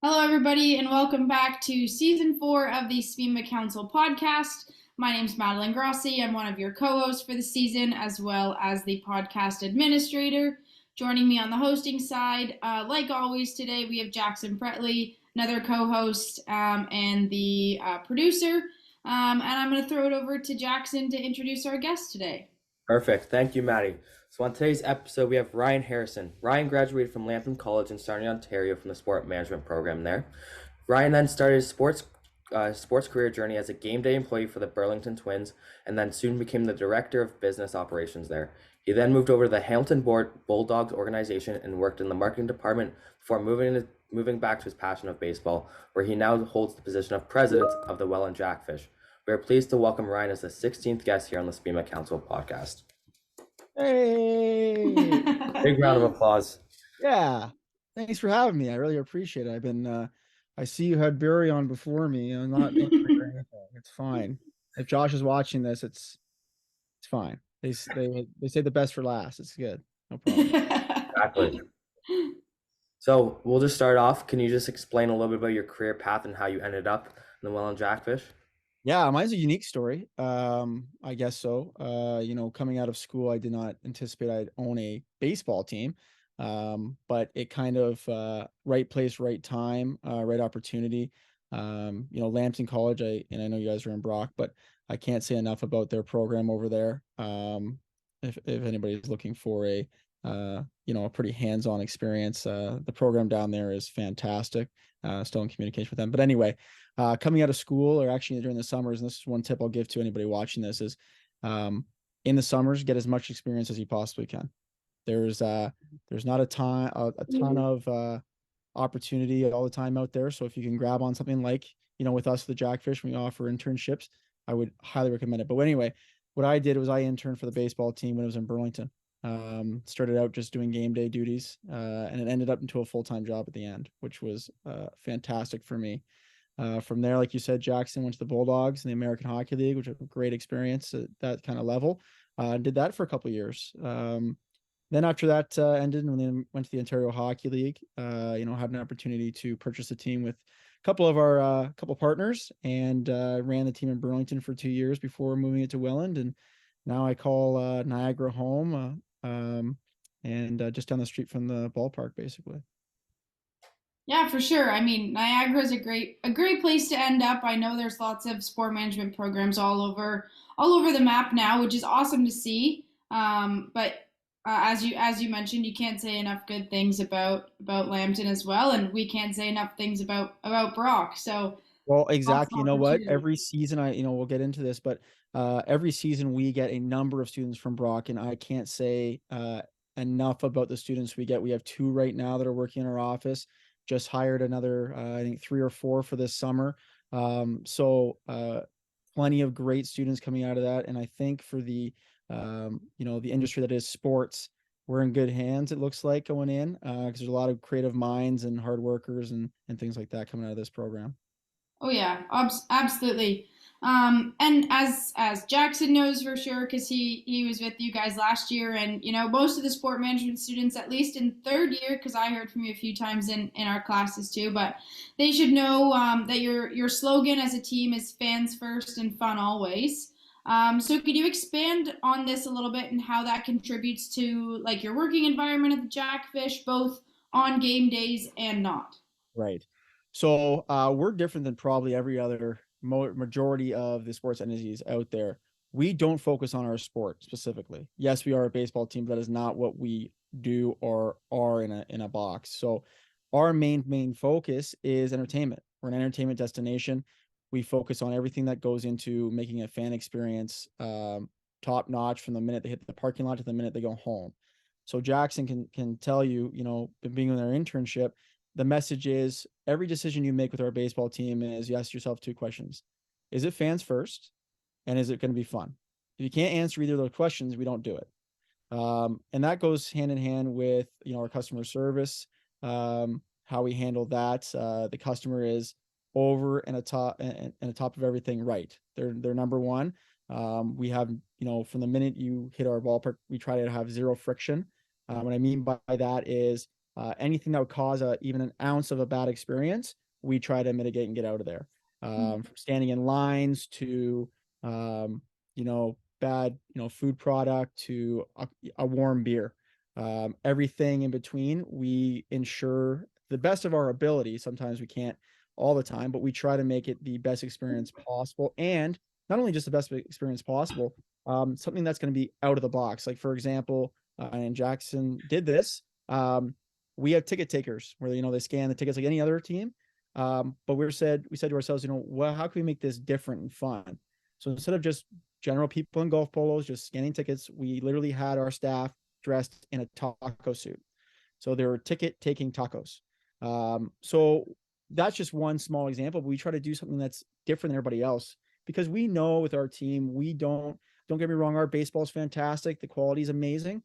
Hello, everybody, and welcome back to season 4 of the SPEMA Council podcast. My name is Madeline Grossi. I'm one of your co hosts for the season, as well as the podcast administrator. Joining me on the hosting side, like always, today we have Jackson Pretley, another co host and the producer. And I'm going to throw it over to Jackson to introduce our guest today. Perfect. Thank you, Maddie. So on today's episode, we have Ryan Harrison. Ryan graduated from Lambton College in Sarnia, Ontario from the sport management program there. Ryan then started his sports career journey as a game day employee for the Burlington Twins and then soon became the director of business operations there. He then moved over to the Hamilton Bulldogs organization and worked in the marketing department before moving back to his passion of baseball, where he now holds the position of president of the Welland Jackfish. We are pleased to welcome Ryan as the 16th guest here on the SPEMA Council podcast. Hey, Big round of applause. yeah. Thanks for having me. I really appreciate it. I see you had Barry on before me. I'm not or anything. It's fine. If Josh is watching this, it's fine. They say the best for last. It's good. No problem. Exactly. So we'll just start off. Can you just explain a little bit about your career path and how you ended up in the Welland Jackfish? Yeah, mine's a unique story. I guess so. Coming out of school, I did not anticipate I'd own a baseball team. But it kind of right place, right time, right opportunity. Lambton College, I know you guys are in Brock, but I can't say enough about their program over there. If anybody's looking for a pretty hands-on experience, the program down there is fantastic. Still in communication with them. But anyway, coming out of school or actually during the summers, and this is one tip I'll give to anybody watching this is in the summers, get as much experience as you possibly can. There's not a ton of opportunity all the time out there. So if you can grab on something like, with us, the Jackfish, we offer internships, I would highly recommend it. But anyway, what I did was I interned for the baseball team when it was in Burlington. Started out just doing game day duties, and it ended up into a full-time job at the end, which was fantastic for me. From there, like you said, Jackson went to the Bulldogs in the American Hockey League, which was a great experience at that kind of level. Did that for a couple of years. Then after that ended, and then went to the Ontario Hockey League, had an opportunity to purchase a team with a couple of our couple partners, and ran the team in Burlington for 2 years before moving it to Welland. And now I call Niagara home, and just down the street from the ballpark, basically. Yeah, for sure. I mean, Niagara is a great place to end up. I know there's lots of sport management programs all over the map now, which is awesome to see. But as you mentioned, you can't say enough good things about Lambton as well, and we can't say enough things about Brock. So Well, lots exactly. of You know what? opportunity. Every season, we'll get into this, but every season we get a number of students from Brock, and I can't say enough about the students we get. We have two right now that are working in our office. Just hired another, I think, three or four for this summer. So plenty of great students coming out of that, and I think for the industry that is sports, we're in good hands. It looks like going in because there's a lot of creative minds and hard workers and things like that coming out of this program. Oh yeah, absolutely. And as Jackson knows for sure, because he was with you guys last year, and most of the sport management students, at least in third year, because I heard from you a few times in our classes too, but they should know that your slogan as a team is fans first and fun always. So could you expand on this a little bit and how that contributes to like your working environment at the Jackfish, both on game days and not? Right. So we're different than probably every other majority of the sports entities out there. We don't focus on our sport specifically. Yes, we are a baseball team, but that is not what we do or are in a box. So our main focus is entertainment. We're an entertainment destination. We focus on everything that goes into making a fan experience top notch from the minute they hit the parking lot to the minute they go home. So Jackson can tell you, being in their internship, the message is every decision you make with our baseball team is you ask yourself two questions. Is it fans first? And is it going to be fun? If you can't answer either of those questions, we don't do it. And that goes hand in hand with, our customer service, how we handle that. The customer is over and a top of everything. Right. They're number one. We have, from the minute you hit our ballpark, we try to have zero friction. What I mean by that is anything that would cause even an ounce of a bad experience, we try to mitigate and get out of there. From standing in lines to, bad, food product to a warm beer. Everything in between, we ensure the best of our ability. Sometimes we can't all the time, but we try to make it the best experience possible. And not only just the best experience possible, something that's going to be out of the box. Like, for example, and Jackson did this. We have ticket takers where, they scan the tickets like any other team. But we said to ourselves, well, how can we make this different and fun? So instead of just general people in golf polos just scanning tickets, we literally had our staff dressed in a taco suit. So they were ticket taking tacos. So that's just one small example, but we try to do something that's different than everybody else, because we know with our team, we don't get me wrong, our baseball is fantastic. The quality is amazing,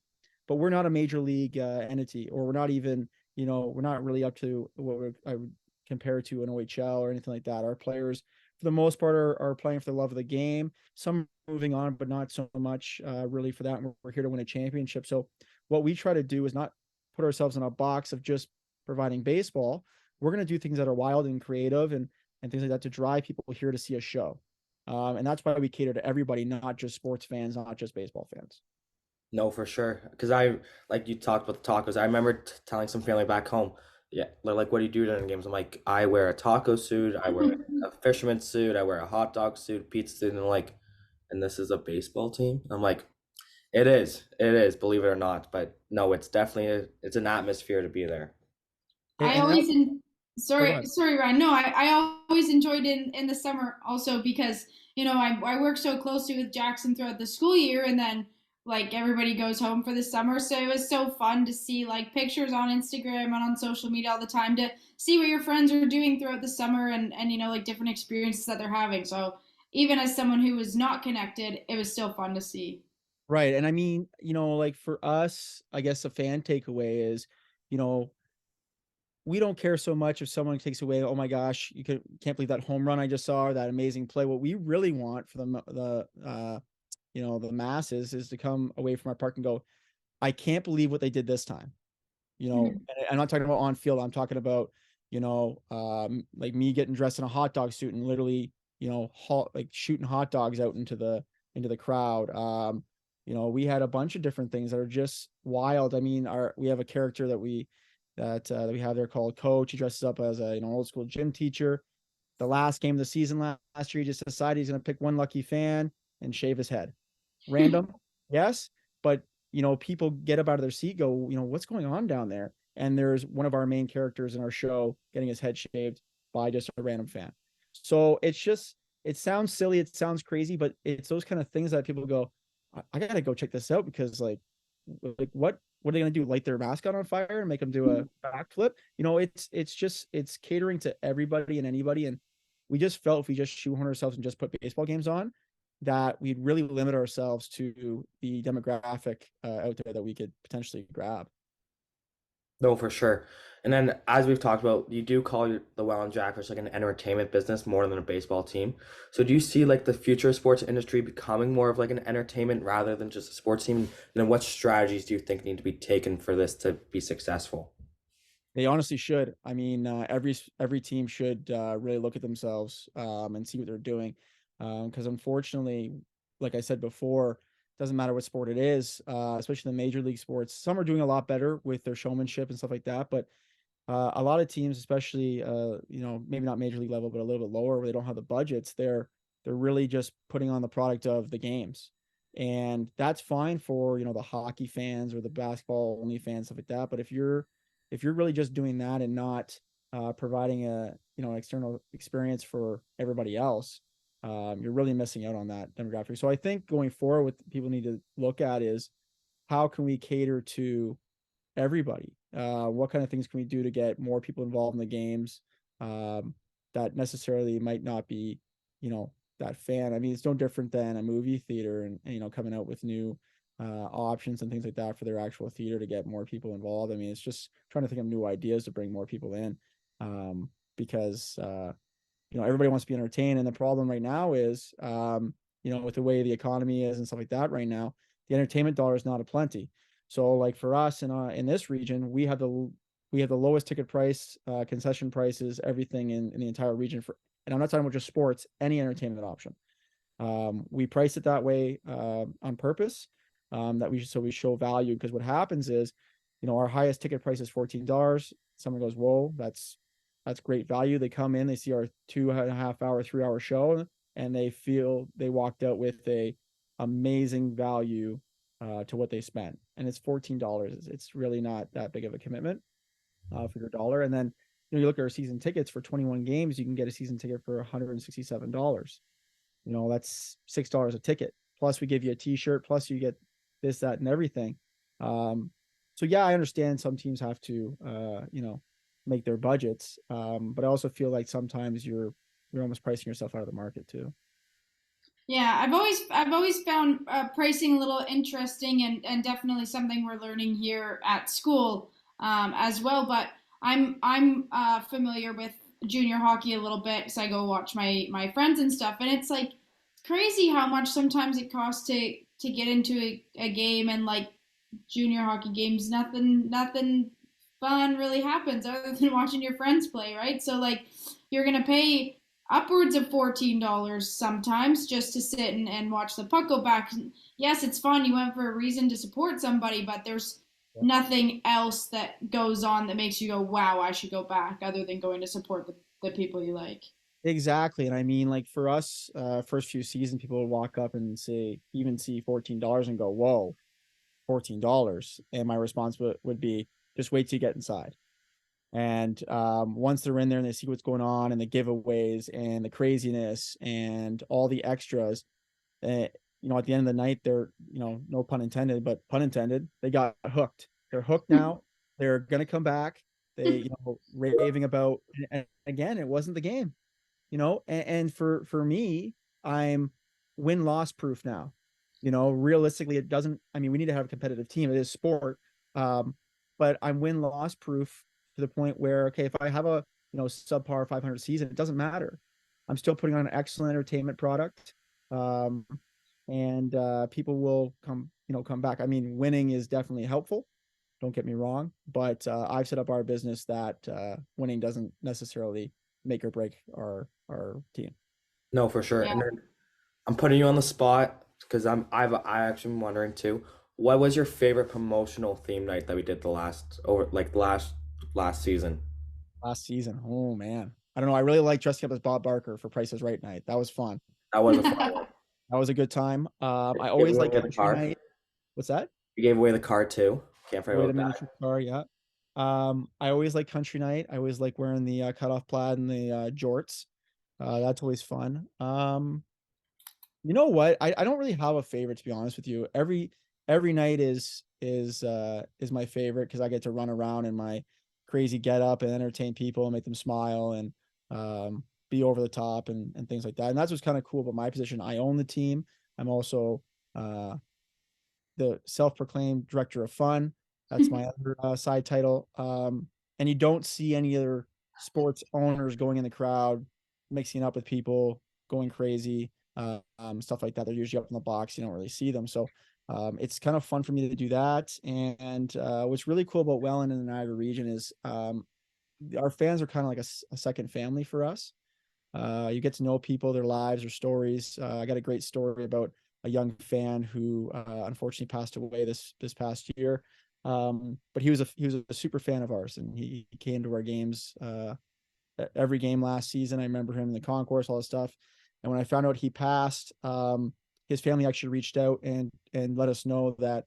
but we're not a major league entity, or we're not even, we're not really up to what I would compare to an OHL or anything like that. Our players, for the most part, are playing for the love of the game. Some moving on, but not so much really for that. We're here to win a championship. So what we try to do is not put ourselves in a box of just providing baseball. We're going to do things that are wild and creative and things like that to drive people here to see a show. And that's why we cater to everybody, not just sports fans, not just baseball fans. No, for sure. Because like you talked about the tacos. I remember telling some family back home, yeah, they're like, what do you do during games? I'm like, I wear a taco suit, I wear a fisherman suit, I wear a hot dog suit, pizza suit, and they're like, and this is a baseball team? I'm like, it is, believe it or not. But no, it's definitely it's an atmosphere to be there. I And always oh, sorry Ryan. No, I always enjoyed in the summer also because I work so closely with Jackson throughout the school year, and then like everybody goes home for the summer, so it was so fun to see like pictures on Instagram and on social media all the time to see what your friends are doing throughout the summer, and like different experiences that they're having. So even as someone who was not connected, it was still fun to see. right. And I mean, like for us, I guess a fan takeaway is, you know, we don't care so much if someone takes away, oh my gosh, can't believe that home run I just saw, or that amazing play. What we really want for the masses is to come away from our park and go, I can't believe what they did this time. And I'm not talking about on field. I'm talking about, like me getting dressed in a hot dog suit and literally, like shooting hot dogs out into the crowd. We had a bunch of different things that are just wild. I mean, we have a character that we have there called Coach. He dresses up as a old school gym teacher. The last game of the season last year, he just decided he's going to pick one lucky fan and shave his head. Random, yes, but people get up out of their seat, go, what's going on down there? And there's one of our main characters in our show getting his head shaved by just a random fan. So it sounds silly, it sounds crazy, but it's those kind of things that people go, I gotta go check this out, because like what are they gonna do? Light their mascot on fire and make them do a backflip? It's catering to everybody and anybody. And we just felt if we just shoehorn ourselves and just put baseball games on, that we'd really limit ourselves to the demographic out there that we could potentially grab. No, for sure. And then, as we've talked about, you do call the Welland Jackals like an entertainment business more than a baseball team. So, do you see like the future of sports industry becoming more of like an entertainment rather than just a sports team? And then, what strategies do you think need to be taken for this to be successful? They honestly should. I mean, every team should really look at themselves and see what they're doing, because unfortunately, like I said before, doesn't matter what sport it is, especially the major league sports. Some are doing a lot better with their showmanship and stuff like that, but a lot of teams, especially maybe not major league level, but a little bit lower, where they don't have the budgets, they're really just putting on the product of the games, and that's fine for the hockey fans or the basketball only fans, stuff like that. But if you're really just doing that and not providing a external experience for everybody else, you're really missing out on that demographic. So I think going forward, what people need to look at is how can we cater to everybody? What kind of things can we do to get more people involved in the games that necessarily might not be, that fan? I mean, it's no different than a movie theater and coming out with new options and things like that for their actual theater to get more people involved. I mean, it's just trying to think of new ideas to bring more people in, because everybody wants to be entertained. And the problem right now is, with the way the economy is and stuff like that right now, the entertainment dollar is not aplenty. So like for us in this region, we we have the lowest ticket price, concession prices, everything in the entire region for, and I'm not talking about just sports, any entertainment option. We price it that way on purpose. That we show value, because what happens is, our highest ticket price is $14. Someone goes, whoa, that's great value. They come in, they see our 2.5 hour, 3 hour show, and they feel they walked out with a amazing value to what they spent. And it's $14. It's really not that big of a commitment for your dollar. And then you look at our season tickets for 21 games, you can get a season ticket for $167. That's $6 a ticket. Plus we give you a t-shirt, plus you get this, that, and everything. So yeah, I understand some teams have to, make their budgets. But I also feel like sometimes you're almost pricing yourself out of the market too. Yeah, I've always found pricing a little interesting, and definitely something we're learning here at school as well. But I'm familiar with junior hockey a little bit, so I go watch my friends and stuff, and it's like crazy how much sometimes it costs to get into a game, and like junior hockey games, nothing fun really happens other than watching your friends play, right? So like you're gonna pay upwards of $14 sometimes just to sit and watch the puck go back. Yes, it's fun. You went for a reason to support somebody, but there's nothing else that goes on that makes you go, wow, I should go back, other than going to support the people you like. Exactly. And I mean, like for us, first few seasons, people would walk up and say, even see $14 and go, whoa, $14. And my response would be, just wait till you get inside. And once they're in there and they see what's going on, and the giveaways and the craziness and all the extras, at the end of the night, they're, no pun intended, but pun intended, they got hooked. They're hooked now. They're going to come back. They, raving about, and again, it wasn't the game, and for me, I'm win-loss proof now. Realistically, it doesn't, I mean, we need to have a competitive team. It is sport. But I'm win-loss proof to the point where, okay, if I have a, subpar 500 season, it doesn't matter. I'm still putting on an excellent entertainment product. And people will come back. I mean, winning is definitely helpful. Don't get me wrong, but I've set up our business that winning doesn't necessarily make or break our team. No, for sure. Yeah. And then I'm putting you on the spot because I actually am wondering too. What was your favorite promotional theme night that we did last season? Last season, oh man, I don't know. I really like dressing up as Bob Barker for Price is Right night. That was fun. That was a fun one. That was a good time. I You always gave like away the country car. night. What's that? You gave away the car too. Can't forget Wait a about miniature car, yeah. I always like country night. I always like wearing the cutoff plaid and the jorts. That's always fun. You know what? I don't really have a favorite, to be honest with you. Every night is my favorite, because I get to run around in my crazy get up and entertain people and make them smile, and be over the top and things like that. And that's what's kind of cool about my position. I own the team. I'm also the self-proclaimed director of fun. That's my other side title. And you don't see any other sports owners going in the crowd, mixing up with people, going crazy, stuff like that. They're usually up in the box. You don't really see them. So it's kind of fun for me to do that. And what's really cool about Welland and the Niagara region is our fans are kind of like a second family for us. You get to know people, their lives, their stories. I got a great story about a young fan who unfortunately passed away this past year. But he was a super fan of ours, and he came to our games every game last season. I remember him in the concourse, all this stuff. And when I found out he passed, his family actually reached out and let us know that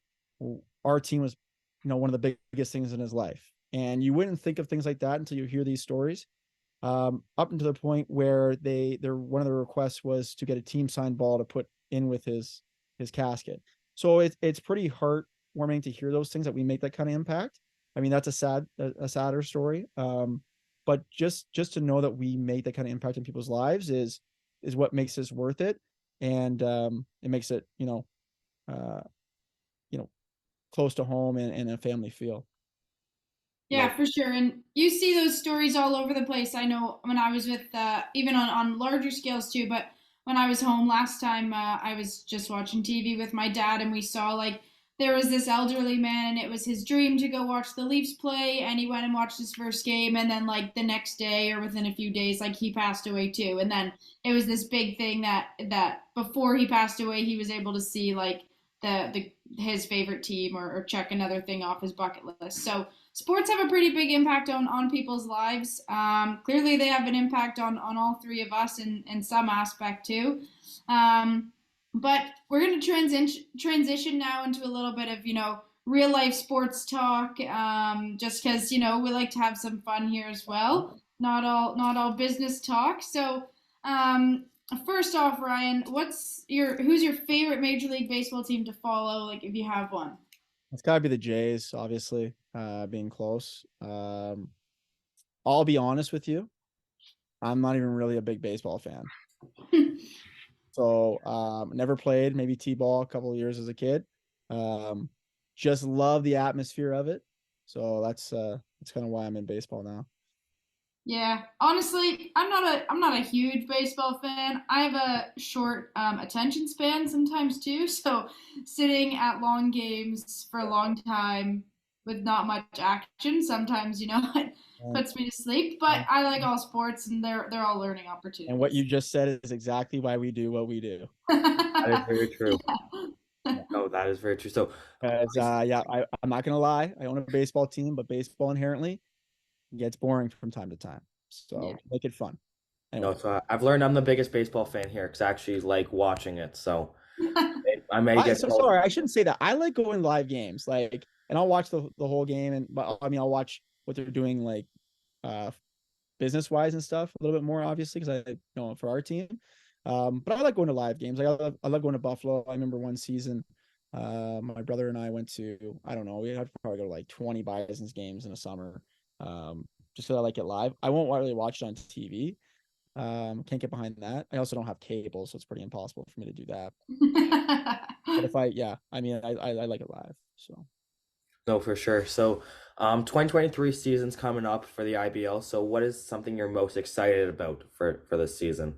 our team was, one of the biggest things in his life. And you wouldn't think of things like that until you hear these stories. Up until the point where one of the requests was to get a team signed ball to put in with his casket. So it's pretty heartwarming to hear those things, that we make that kind of impact. I mean, that's a sadder story. But just to know that we make that kind of impact in people's lives is what makes this worth it. And it makes it, close to home and a family feel. Yeah, for sure. And you see those stories all over the place. I know when I was with, even on larger scales too, but when I was home last time, I was just watching TV with my dad, and we saw like there was this elderly man and it was his dream to go watch the Leafs play, and he went and watched his first game, and then like the next day or within a few days like he passed away too. And then it was this big thing that before he passed away he was able to see like the his favorite team, or check another thing off his bucket list. So sports have a pretty big impact on people's lives. Clearly they have an impact on all three of us in some aspect too. But we're going to transition now into a little bit of, real life sports talk, just because, we like to have some fun here as well. Not all business talk. So, first off, Ryan, who's your favorite Major League Baseball team to follow, like if you have one? It's got to be the Jays, obviously, being close. I'll be honest with you. I'm not even really a big baseball fan. So never played, maybe T-ball a couple of years as a kid. Just love the atmosphere of it. So that's kind of why I'm in baseball now. Yeah, honestly, I'm not a huge baseball fan. I have a short attention span sometimes too, so sitting at long games for a long time with not much action sometimes, it puts me to sleep. But I like all sports, and they're all learning opportunities. And what you just said is exactly why we do what we do. That is very true. No, that is very true. So, I'm not gonna lie. I own a baseball team, but baseball inherently gets boring from time to time. So make it fun. Anyway. No, so I've learned I'm the biggest baseball fan here because I actually like watching it. So I may get. Sorry, I shouldn't say that. I like going live games, and I'll watch the whole game, but I'll watch what they're doing, like business wise and stuff a little bit more, obviously, because I know for our team. But I like going to live games. Like I love going to Buffalo. I remember one season, my brother and I went to, I don't know, we had to probably go to like 20 Bison's games in a summer. Just because I like it live. I won't really watch it on TV. Can't get behind that. I also don't have cable, so it's pretty impossible for me to do that. But I like it live. So. No, for sure. So, 2023 season's coming up for the IBL. So, what is something you're most excited about for this season?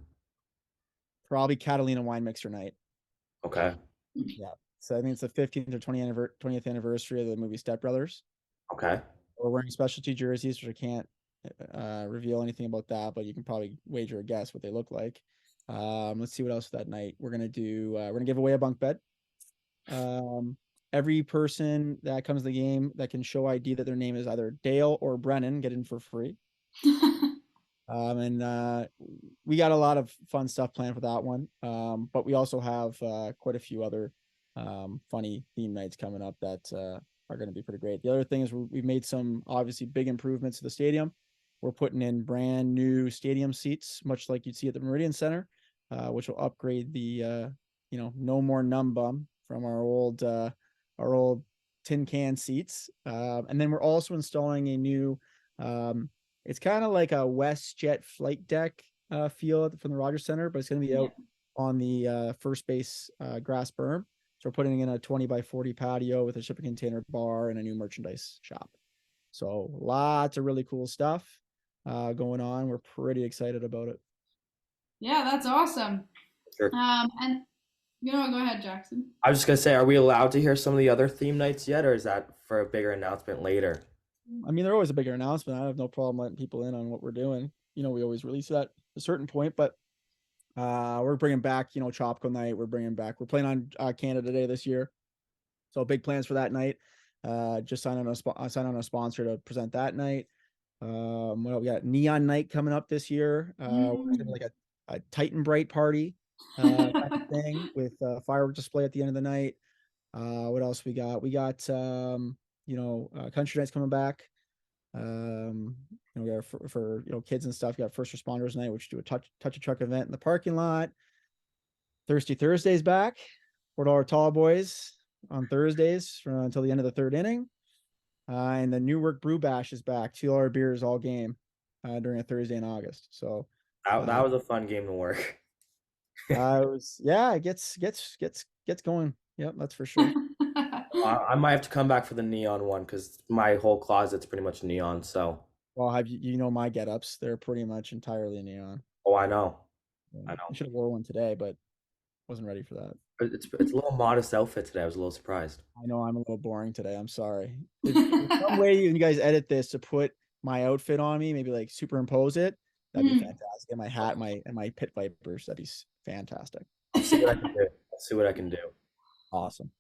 Probably Catalina Wine Mixer Night. Okay. Yeah. So I think it's the 15th or 20th anniversary of the movie Step Brothers. Okay. We're wearing specialty jerseys, which I can't reveal anything about that, but you can probably wager a guess what they look like. Let's see what else that night. We're gonna give away a bunk bed. Every person that comes to the game that can show ID that their name is either Dale or Brennan get in for free. And we got a lot of fun stuff planned for that one. But we also have quite a few other funny theme nights coming up that are going to be pretty great. The other thing is we've made some obviously big improvements to the stadium. We're putting in brand new stadium seats, much like you'd see at the Meridian Center, which will upgrade the no more numb bum from our old tin can seats. And then we're also installing a new it's kind of like a WestJet flight deck feel from the Rogers Center, but it's going to be out on the first base grass berm. So we're putting in a 20 by 40 patio with a shipping container bar and a new merchandise shop. So lots of really cool stuff going on. We're pretty excited about it. Yeah, that's awesome. Sure. And go ahead, Jackson. I was just gonna say, are we allowed to hear some of the other theme nights yet, or is that for a bigger announcement later? I mean, they're always a bigger announcement. I have no problem letting people in on what we're doing. We always release that at a certain point, but we're bringing back, Tropical Night. We're playing on Canada Day this year. So big plans for that night. Just sign on a sponsor to present that night. We got Neon Night coming up this year. We're gonna like a Titan Bright party kind of thing with firework display at the end of the night. What else we got? We got Country Night's coming back. We got for kids and stuff. We got First Responders Night, which do a touch a truck event in the parking lot. Thirsty Thursday's back. $4 Tall Boys on Thursdays until the end of the third inning. And the Newark Brew Bash is back. $2 beers all game during a Thursday in August. So that was a fun game to work. It gets going. Yep, that's for sure. I might have to come back for the neon one because my whole closet's pretty much neon. So, well, have my get-ups? They're pretty much entirely neon. Oh, I know. I should have wore one today, but Wasn't ready for that. It's a little modest outfit today. I was a little surprised. I know I'm a little boring today. I'm sorry. If there's some way you guys edit this to put my outfit on me, maybe like superimpose it, that'd be Hmm. fantastic. And my hat, my pit vipers, that'd be fantastic. I'll see what I can do. I'll see what I can do. Awesome.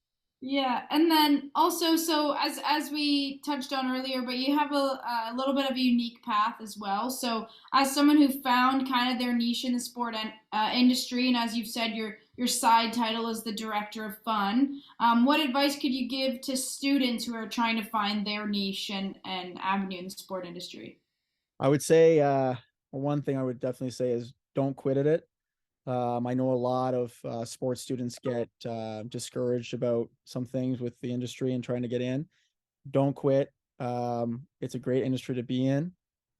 Yeah, and then also, so as we touched on earlier, but you have a little bit of a unique path as well. So, as someone who found kind of their niche in the sport and industry, and as you've said, your side title is the director of fun. What advice could you give to students who are trying to find their niche and avenue in the sport industry? I would say one thing I would definitely say is don't quit at it. I know a lot of sports students get discouraged about some things with the industry and trying to get in. Don't quit. It's a great industry to be in,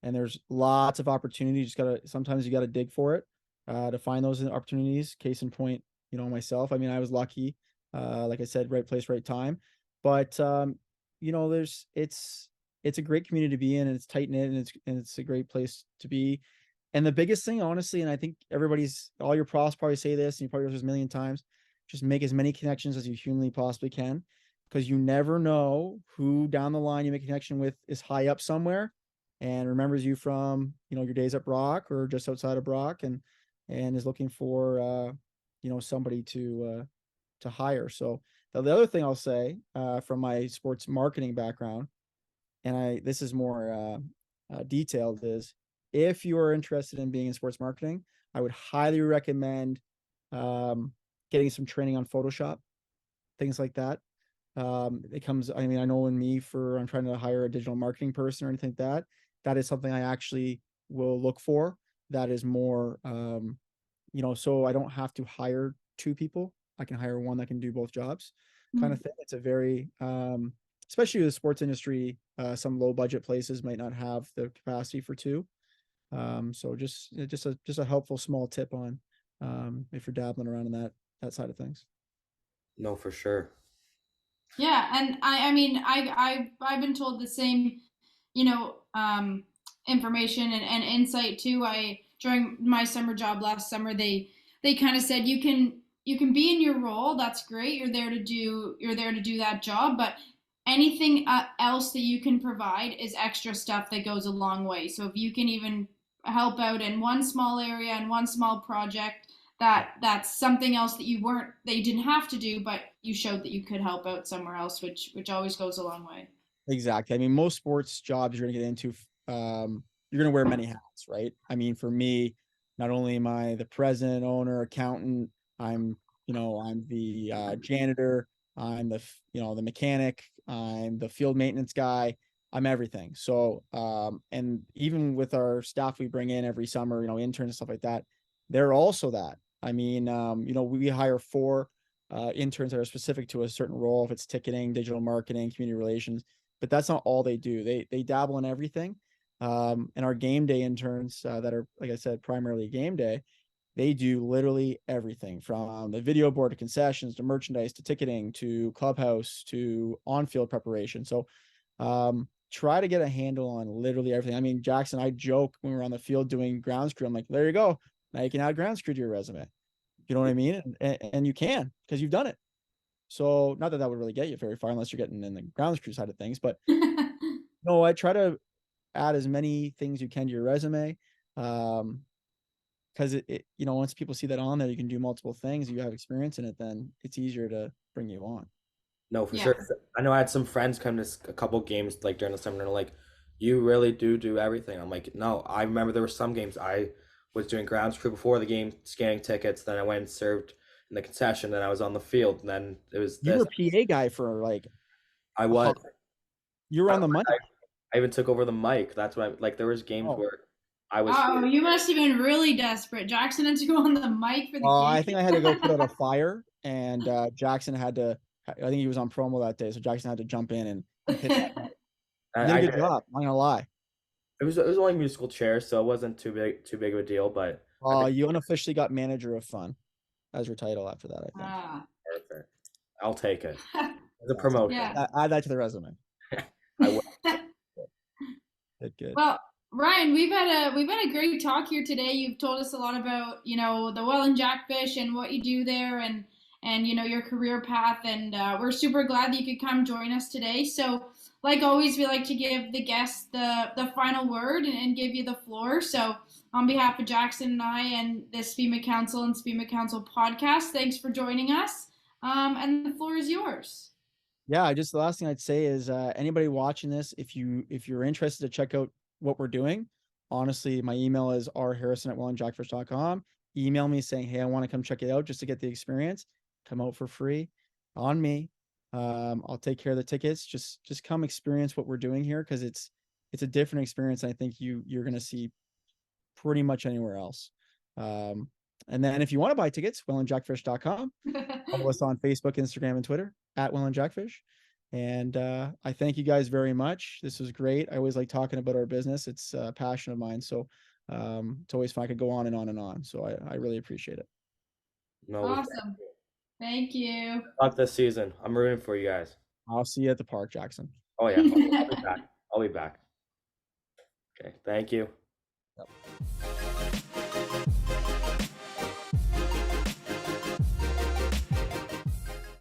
and there's lots of opportunities. You just gotta sometimes you gotta dig for it to find those opportunities. Case in point, myself. I mean, I was lucky. Like I said, right place, right time. But there's it's a great community to be in, and it's tight knit, and it's a great place to be. And the biggest thing, honestly, and I think all your profs probably say this, and you probably heard this a million times, just make as many connections as you humanly possibly can, because you never know who down the line you make a connection with is high up somewhere and remembers you from, your days at Brock or just outside of Brock, and is looking for, somebody to hire. So the other thing I'll say, from my sports marketing background, and this is more detailed, is if you are interested in being in sports marketing, I would highly recommend getting some training on Photoshop, things like that. I mean, I know in me I'm trying to hire a digital marketing person or anything like that. That is something I actually will look for. That is more, so I don't have to hire two people. I can hire one that can do both jobs, kind of thing. It's a very, especially the sports industry, some low budget places might not have the capacity for two. So just a helpful small tip on if you're dabbling around in that side of things. No, for sure. Yeah, and I mean, I've been told the same, you know, information and insight too. I during my summer job last summer, they kind of said you can be in your role. That's great. You're there to do that job, but anything else that you can provide is extra stuff that goes a long way. So if you can even help out in one small area and one small project, that's something else that you didn't have to do, but you showed that you could help out somewhere else, which always goes a long way. Exactly. I mean, most sports jobs you're going to get into, you're going to wear many hats, right? I mean, for me, not only am I the president, owner, accountant, I'm, I'm the janitor, I'm the mechanic, I'm the field maintenance guy, I'm everything. So, and even with our staff we bring in every summer, interns and stuff like that, they're also that. I mean, we hire four interns that are specific to a certain role, if it's ticketing, digital marketing, community relations, but that's not all they do. They dabble in everything. And our game day interns that are, like I said, primarily game day, they do literally everything from the video board to concessions to merchandise to ticketing to clubhouse to on-field preparation. So try to get a handle on literally everything. I mean, Jackson, I joke when we are on the field doing grounds crew, I'm like, there you go. Now you can add grounds crew to your resume. You know what I mean? And you can, because you've done it. So not that would really get you very far unless you're getting in the grounds crew side of things, but no, I try to add as many things you can to your resume. Because once people see that on there, you can do multiple things, you have experience in it, then it's easier to bring you on. No, for Yeah. sure. I know I had some friends come to a couple games like during the summer and they're like, "You really do everything." I'm like, "No." I remember there were some games I was doing grounds crew before the game, scanning tickets. Then I went and served in the concession. Then I was on the field. And then it was You were this. PA guy for like I a was. you were I, on the money. I even took over the mic. That's what I like. There was games Oh, where I was. Oh, you must have been really desperate. Jackson had to go on the mic for the I game. think I had to go put out a fire, and Jackson had to. I think he was on promo that day, so Jackson had to jump in and hit that. You did a I good did. job. I'm not gonna lie. It was only musical chairs, so it wasn't too big of a deal. But I think You unofficially got manager of fun as your title after that, I think. Ah. perfect. I'll take it. It's a Awesome. promotion. Yeah. Add that to the resume. I will. Good, good. Well, Ryan, we've had a great talk here today. You've told us a lot about, the Welland Jackfish and what you do there, and your career path, and we're super glad that you could come join us today. So, like always, we like to give the guests the final word, and give you the floor. So, on behalf of Jackson and I and the SPEMA Council and SPEMA Council podcast, thanks for joining us. And the floor is yours. Yeah, just the last thing I'd say is anybody watching this, if you're interested to check out what we're doing, honestly, my email is rharrison@wellandjackfish.com. Email me saying, hey, I want to come check it out just to get the experience. Come out for free on me. I'll take care of the tickets. Just come experience what we're doing here because it's a different experience. I think you're gonna see pretty much anywhere else. And then if you want to buy tickets, wellandjackfish.com. Follow us on Facebook, Instagram, and Twitter @wellandjackfish. And I thank you guys very much. This was great. I always like talking about our business. It's a passion of mine. So it's always fun. I could go on and on and on. So I really appreciate it. No, Awesome. Thank you. luck this season. I'm rooting for you guys. I'll see you at the park, Jackson. Oh yeah, I'll be back. I'll be back. Okay, thank you. Yep.